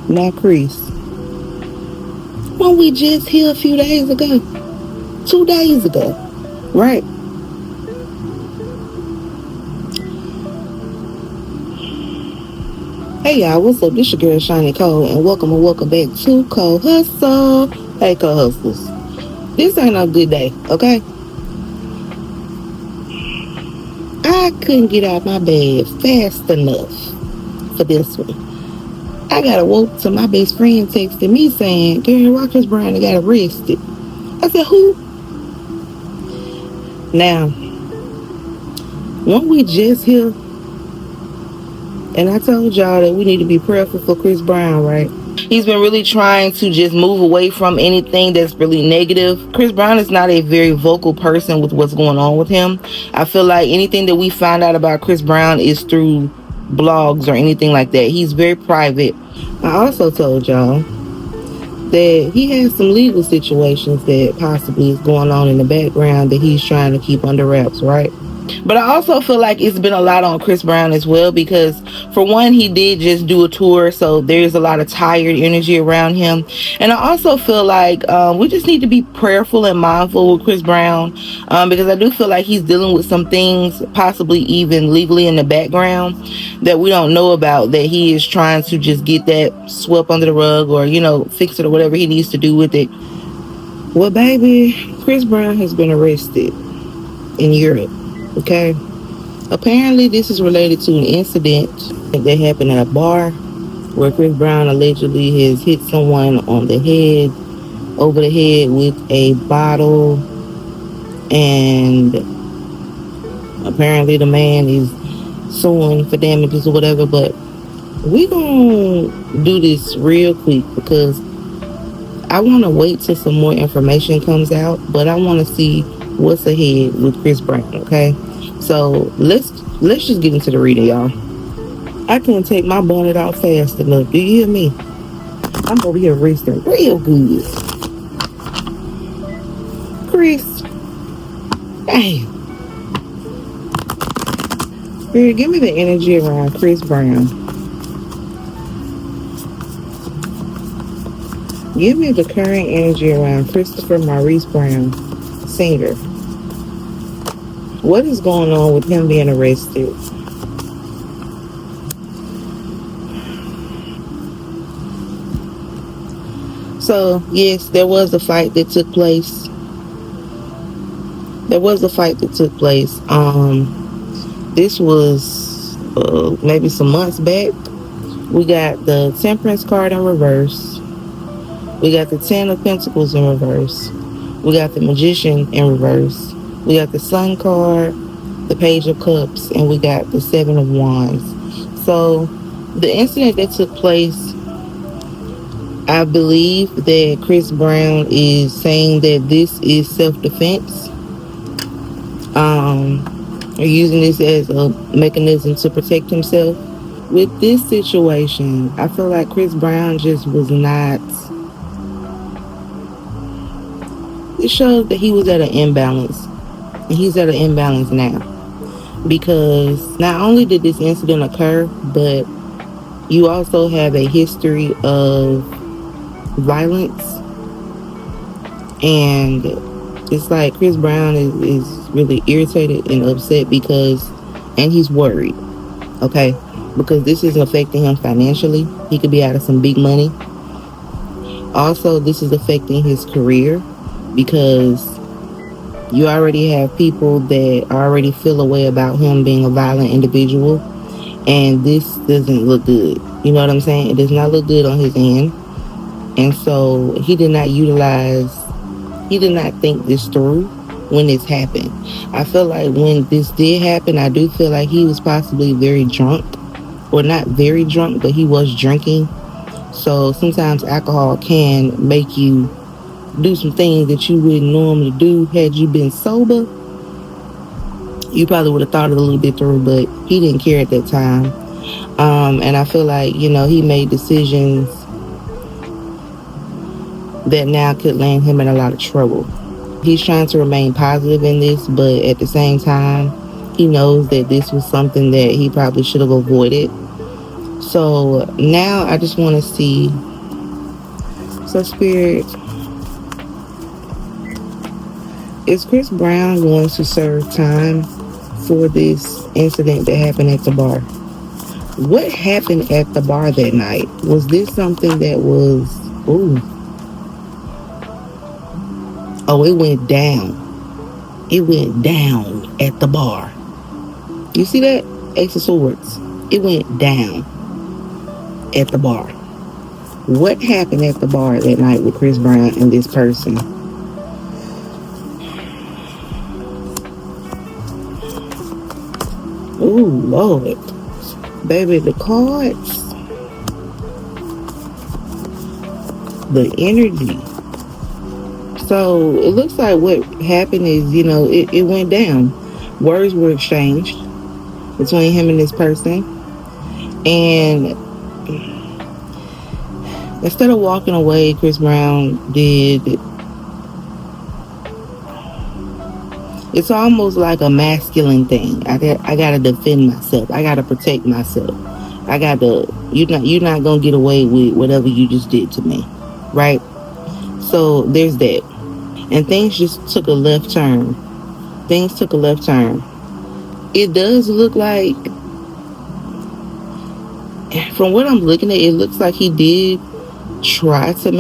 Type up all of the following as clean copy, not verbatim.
Now, Chris, weren't we just here a few days ago? 2 days ago, right? Hey y'all, what's up? This your girl Shani Cole, and welcome back to Cole Hustle. Hey Cole Hustlers, this ain't no good day, okay? I couldn't get out my bed fast enough for this one. I got awoke to my best friend texting me saying, "Girl, why Chris Brown got arrested?" I said, "Who?" Now, weren't we just here? And I told y'all that we need to be prayerful for Chris Brown, right? He's been really trying to just move away from anything that's really negative. Chris Brown is not a very vocal person with what's going on with him. I feel like anything that we find out about Chris Brown is through blogs or anything like that. He's very private. I also told y'all that he has some legal situations that possibly is going on in the background that he's trying to keep under wraps, right? But I also feel like it's been a lot on Chris Brown as well, because for one, he did just do a tour, so there's a lot of tired energy around him. And I also feel like we just need to be prayerful and mindful with Chris Brown, because I do feel like he's dealing with some things, possibly even legally in the background, that we don't know about, that he is trying to just get that swept under the rug, or, you know, fix it or whatever he needs to do with it. Well, baby, Chris Brown has been arrested in Europe. Okay, apparently this is related to an incident that happened at a bar where Chris Brown allegedly has hit someone on the head, over the head with a bottle, and apparently the man is suing for damages or whatever. But we're gonna do this real quick because I want to wait till some more information comes out, but I want to see what's ahead with Chris Brown, okay? So let's just get into the reading, y'all. I can't take my bonnet off fast enough. Do you hear me? I'm over here resting real good. Chris. Damn. Spirit, give me the energy around Chris Brown. Give me the current energy around Christopher Maurice Brown, singer. What is going on with him being arrested? So, yes, there was a fight that took place. This was maybe some months back. We got the Temperance card in reverse. We got the 10 of Pentacles in reverse. We got the Magician in reverse. We got the Sun card, the Page of Cups, and we got the 7 of Wands. So the incident that took place, I believe that Chris Brown is saying that this is self-defense. Or using this as a mechanism to protect himself. With this situation, I feel like Chris Brown just was not... It shows that he was at an imbalance. And he's at an imbalance now. Because not only did this incident occur, but you also have a history of violence. And it's like Chris Brown is really irritated and upset because, and he's worried, okay? Because this is affecting him financially. He could be out of some big money. Also, this is affecting his career because you already have people that already feel a way about him being a violent individual, and this doesn't look good. You know what I'm saying? It does not look good on his end. And so he did not think this through when this happened. I feel like when this did happen, I do feel like he was possibly very drunk, or not very drunk, but he was drinking. So sometimes alcohol can make you do some things that you wouldn't normally do. Had you been sober, you probably would have thought it a little bit through, but he didn't care at that time. And I feel like, you know, he made decisions that now could land him in a lot of trouble. He's trying to remain positive in this, but at the same time, he knows that this was something that he probably should have avoided. So now I just want to see. So Spirit, is Chris Brown going to serve time for this incident that happened at the bar? What happened at the bar that night? Was this something that was, ooh, oh, it went down. It went down at the bar. You see that? Ace of Swords. It went down at the bar. What happened at the bar that night with Chris Brown and this person? Ooh, Lord. Baby, the cards. The energy. So it looks like what happened is, it went down. Words were exchanged between him and this person. And instead of walking away, Chris Brown did. It's almost like a masculine thing. I gotta defend myself. I gotta protect myself. You're not gonna get away with whatever you just did to me, right? So there's that. And things just took a left turn. It does look like, from what I'm looking at, it looks like he did try to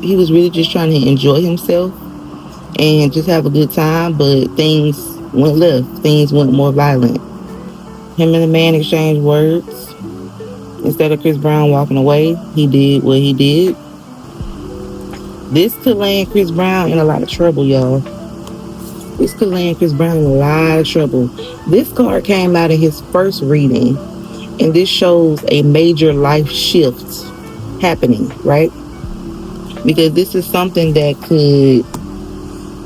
he was really just trying to enjoy himself and just have a good time, but things went left. Things went more violent. Him and the man exchanged words. Instead of Chris Brown walking away, he did what he did. This could land Chris Brown in a lot of trouble, y'all. This card came out of his first reading, and this shows a major life shift happening, right? Because this is something that could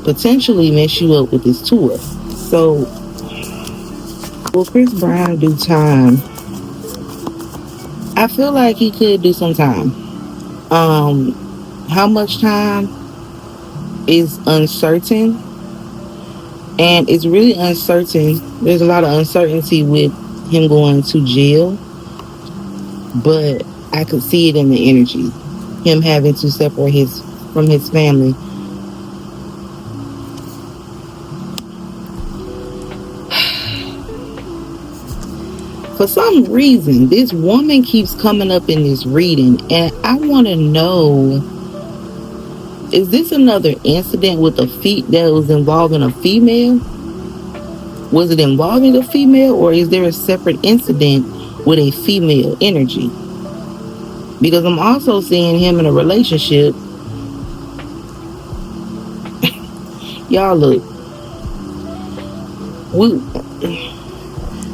potentially mess you up with this tour. So, will Chris Brown do time? I feel like he could do some time. How much time is uncertain, and it's really uncertain. There's a lot of uncertainty with him going to jail, but I could see it in the energy. Him having to separate from his family. For some reason, this woman keeps coming up in this reading, and I want to know, is this another incident with a that was involving a female? Was it involving a female, or is there a separate incident with a female energy? Because I'm also seeing him in a relationship. Y'all look.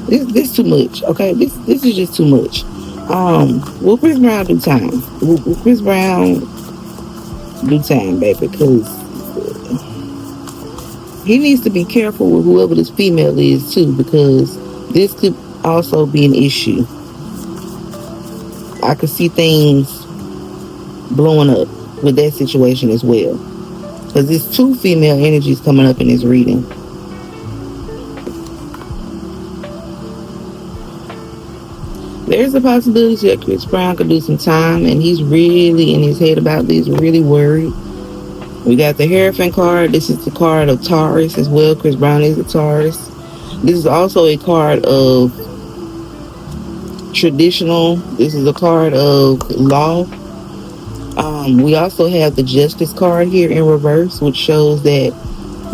This too much, okay? This is just too much. Will Chris Brown do time? Will Chris Brown do time, baby? Because he needs to be careful with whoever this female is too, because this could also be an issue. I could see things blowing up with that situation as well, because there's two female energies coming up in this reading. There's a possibility that Chris Brown could do some time, and he's really in his head about this, really worried. We got the Hierophant card. This is the card of Taurus as well. Chris Brown is a Taurus. This is also a card of traditional. This is a card of law. We also have the Justice card here in reverse, which shows that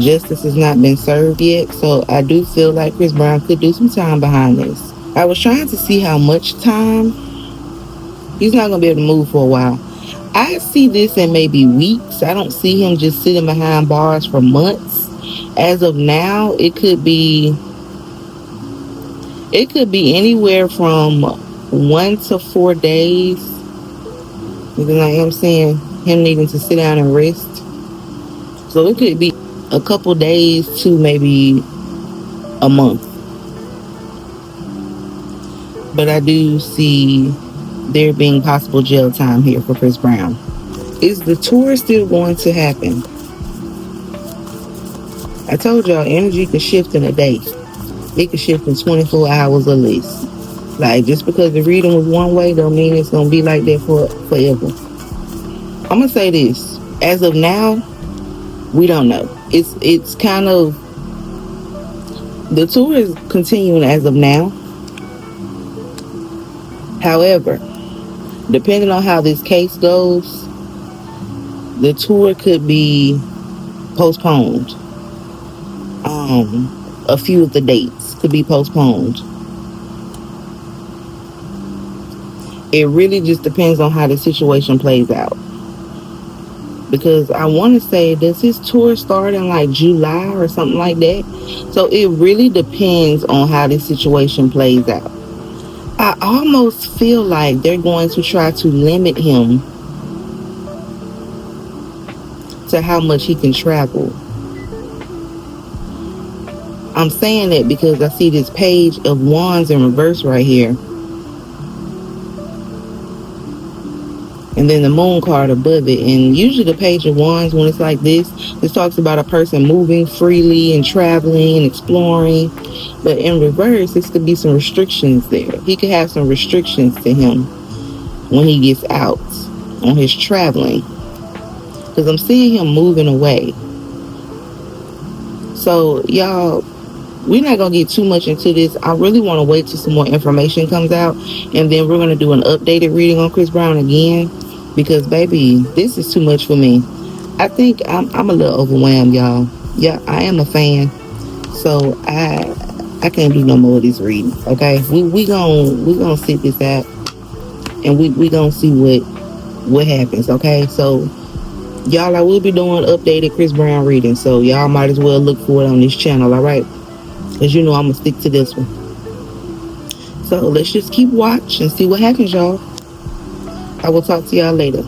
justice has not been served yet. So I do feel like Chris Brown could do some time behind this. I was trying to see how much time. He's not going to be able to move for a while. I see this in maybe weeks. I don't see him just sitting behind bars for months. As of now, it could be anywhere from 1 to 4 days. Because I am seeing him needing to sit down and rest. So it could be a couple days to maybe a month. But I do see there being possible jail time here for Chris Brown. Is the tour still going to happen? I told y'all energy could shift in a day. It could shift in 24 hours or less. Like, just because the reading was one way don't mean it's gonna be like that forever. I'm gonna say this. As of now, we don't know. It's kind of, the tour is continuing as of now. However, depending on how this case goes, the tour could be postponed. A few of the dates could be postponed. It really just depends on how the situation plays out. Because I want to say, does his tour start in like July or something like that? So it really depends on how this situation plays out. I almost feel like they're going to try to limit him to how much he can travel. I'm saying that because I see this page of wands in reverse right here. And then the moon card above it. And usually the page of wands, when it's like this talks about a person moving freely and traveling and exploring. But in reverse, this could be some restrictions there. He could have some restrictions to him when he gets out on his traveling. Because I'm seeing him moving away. So, y'all, we're not going to get too much into this. I really want to wait till some more information comes out. And then we're going to do an updated reading on Chris Brown again. Because, baby, this is too much for me. I think I'm a little overwhelmed, y'all. Yeah, I am a fan. So, I can't do no more of this reading, okay? We gonna sit this out. And we gonna see what happens, okay? So, y'all, I will be doing updated Chris Brown reading. So, y'all might as well look for it on this channel, all right? Because you know I'm going to stick to this one. So let's just keep watch and see what happens, y'all. I will talk to y'all later.